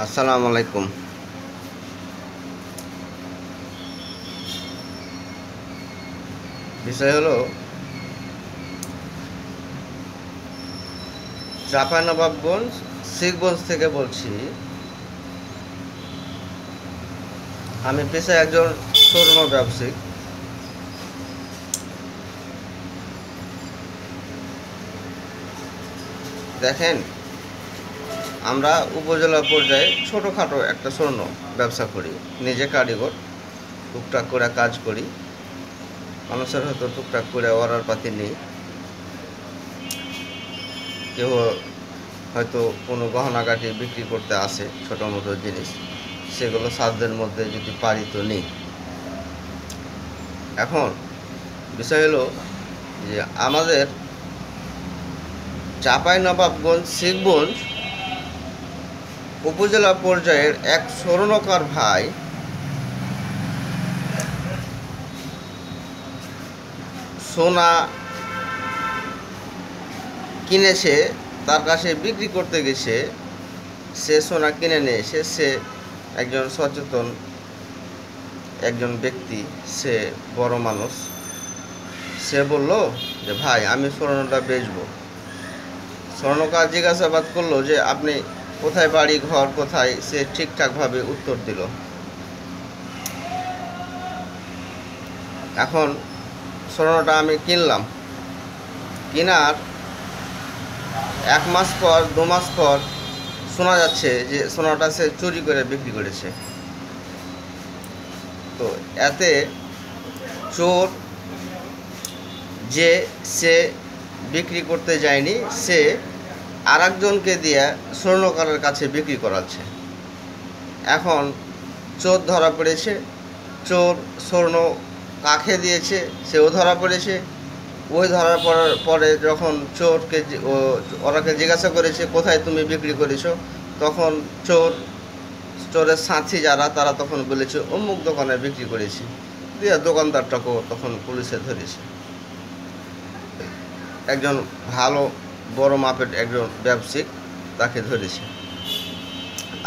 আসসালামু আলাইকুম। বিষয় হলো চাঁপাইনবাবগঞ্জ শিখগঞ্জ থেকে বলছি। আমি পেশায় একজন স্বর্ণ ব্যবসায়ী। দেখেন, আমরা উপজেলা পর্যায়ে ছোটোখাটো একটা স্বর্ণ ব্যবসা করি। নিজে কারিগর, টুকটাক করে কাজ করি। মানুষের হয়তো টুকটাক করে অর্ডার পাতি নেই। কেউ হয়তো কোনো গহনাগাটি বিক্রি করতে আসে, ছোটো মোটো জিনিস, সেগুলো সাধ্যের মধ্যে যদি পারি তো নেই। এখন বিষয় হলো যে আমাদের চাঁপাইনবাবগঞ্জ শিখগঞ্জ উপজেলা পর্যায়ের এক স্বর্ণকার ভাই সোনা কিনেছে, তার কাছে বিক্রি করতে গেছে। সে সোনা কিনে নিয়ে এসে সে একজন সচেতন একজন ব্যক্তি, সে বড় মানুষ। সে বলল যে ভাই, আমি স্বর্ণটা বেচবো। স্বর্ণকার জিজ্ঞাসাবাদ করলো যে আপনি কোথায় বাড়ি ঘর কোথায়। সে ঠিকঠাকভাবে উত্তর দিল। এখন স্বর্ণটা আমি কিনলাম। কেনার 1 মাস পর 2 মাস পর শোনা যাচ্ছে যে সোনাটা সে চুরি করে বিক্রি করেছে। তো এতে চোর যে সে বিক্রি করতে যায়নি, সে আরেকজনকে দিয়ে স্বর্ণকারের কাছে বিক্রি করাচ্ছে। এখন চোর ধরা পড়েছে। চোর স্বর্ণ কাকে দিয়েছে সেও ধরা পড়েছে। ওই ধরার পরে যখন ওরাকে জিজ্ঞাসা করেছে কোথায় তুমি বিক্রি করেছো, তখন চোরের সাথী যারা, তারা তখন বলেছে অমুক দোকানে বিক্রি করেছি। দিয়ে দোকানদারটাকেও তখন পুলিশে ধরেছে। একজন ভালো বড় মাপের একজন ব্যবসায়িক, তাকে ধরেছে।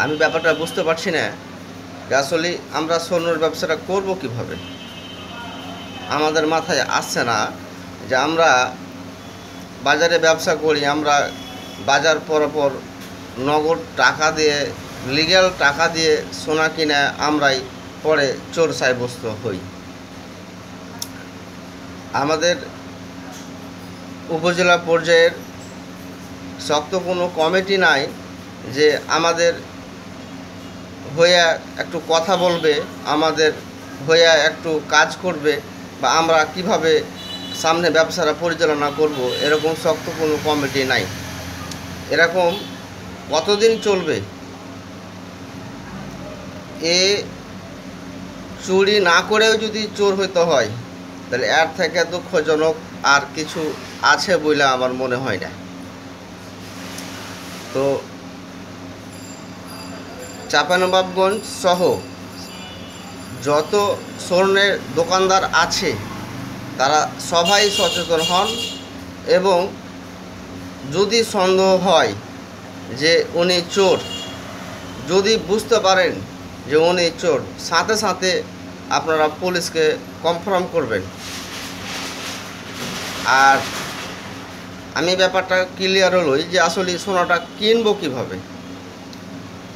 আমি ব্যাপারটা বুঝতে পারছি না যে আসলে আমরা স্বর্ণের ব্যবসাটা করব কিভাবে। আমাদের মাথায় আসছে না যে আমরা বাজারে ব্যবসা করি, আমরা বাজার পরপর নগদ টাকা দিয়ে, লিগ্যাল টাকা দিয়ে সোনা কিনে আমরাই পরে চোর সাব্যস্ত হই। আমাদের উপজেলা পর্যায়ের শক্ত কোনো কমিটি নাই যে আমাদের হয়ে একটু কথা বলবে, আমাদের হয়ে একটু কাজ করবে, বা আমরা কিভাবে সামনে ব্যবসাটা পরিচালনা করব, এরকম শক্ত কোনো কমিটি নাই। এরকম কতদিন চলবে? এ চুরি না করেও যদি চোর হইতে হয়, তাহলে এর থেকে দুঃখজনক আর কিছু আছে বলে আমার মনে হয় না। তো চাঁপাইনবাবগঞ্জ সহ যত স্বর্ণের দোকানদার আছে, তারা সবাই সচেতন হন, এবং যদি সন্দেহ হয় যে উনি চোর, যদি বুঝতে পারেন যে উনি চোর, সাথে সাথে আপনারা পুলিশকে কনফার্ম করবেন। আর আমি ব্যাপারটা ক্লিয়ার হলোই যে আসলে সোনাটা কিনবো কিভাবে,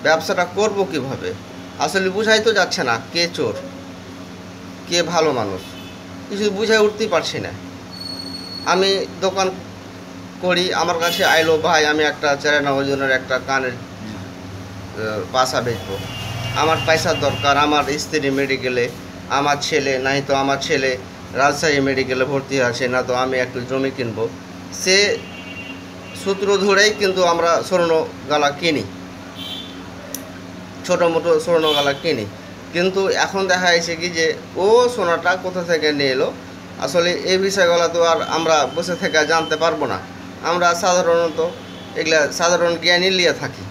ব্যবসাটা করব কিভাবে। আসলে বুঝাই তো যাচ্ছে না কে চোর কে ভালো মানুষ, কিছু বুঝাই উঠতেই পারছি না। আমি দোকান করি, আমার কাছে আইলো ভাই আমি একটা 4 ওজনের একটা কানের পাশা বেচবো, আমার পয়সার দরকার, আমার স্ত্রী মেডিকেলে, আমার ছেলে নাই তো আমার ছেলে রাজশাহী মেডিকেলে ভর্তি আছে, না তো আমি একটু জমি কিনবো। সে সূত্র ধরেই কিন্তু আমরা স্বর্ণ গালা কিনি, ছোটো মোটো স্বর্ণ গালা কিনি। কিন্তু এখন দেখা যাচ্ছে কি যে ও সোনাটা কোথা থেকে নিয়ে এলো, আসলে এই বিষয়গুলো তো আর আমরা বসে থেকে জানতে পারবো না। আমরা সাধারণত এগুলা সাধারণ জ্ঞানী নিয়ে থাকি।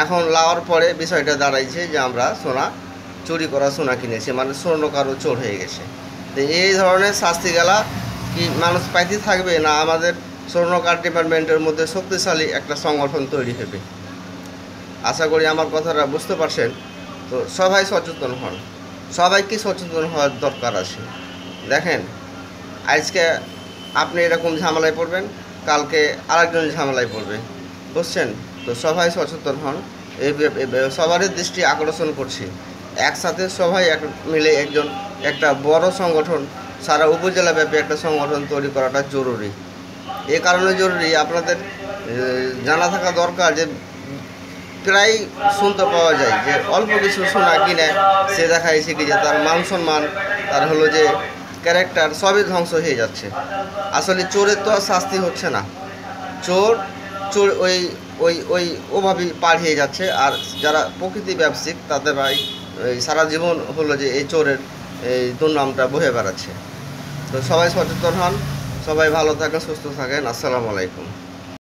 এখন লাওয়ার পরে বিষয়টা দাঁড়াইছে যে আমরা সোনা চুরি করা সোনা কিনেছি, মানে স্বর্ণকারও চোর হয়ে গেছে। তো এই ধরনের শাস্তিগুলা কি মানুষ পাইতে থাকবে, না আমাদের স্বর্ণকার ডিপার্টমেন্টের মধ্যে শক্তিশালী একটা সংগঠন তৈরি হবে? আশা করি আমার কথাটা বুঝতে পারছেন। তো সবাই সচেতন হন, সবাইকে সচেতন হওয়ার দরকার আছে। দেখেন, আজকে আপনি এরকম ঝামেলায় পড়বেন, কালকে আরেকজন ঝামেলায় পড়বে, বুঝছেন? তো সবাই সচেতন হন। সবারই দৃষ্টি আকর্ষণ করছি, একসাথে সবাই মিলে একটা বড় সংগঠন, সারা উপজেলাব্যাপী একটা সংগঠন তৈরি করাটা জরুরি। এ কারণে জরুরি, আপনাদের জানা থাকা দরকার যে প্রায় শুনতে পাওয়া যায় যে অল্প কিছু সোনা কিনে সে দেখায় শিখে যে তার মান সম্মান, তার হলো যে ক্যারেক্টার সবই ধ্বংস হয়ে যাচ্ছে। আসলে চোরের তো আর শাস্তি হচ্ছে না, চোর চোর ওই ওই ওই ওভাবেই পার হয়ে যাচ্ছে। আর যারা প্রকৃতি ব্যবসায়িক তাদের সারা জীবন হলো যে এই চোরের এই দুর্নামটা বহে বেড়াচ্ছে। তো সবাই সচেতন হন, সবাই ভালো থাকেন, সুস্থ থাকেন। আসসালামু আলাইকুম।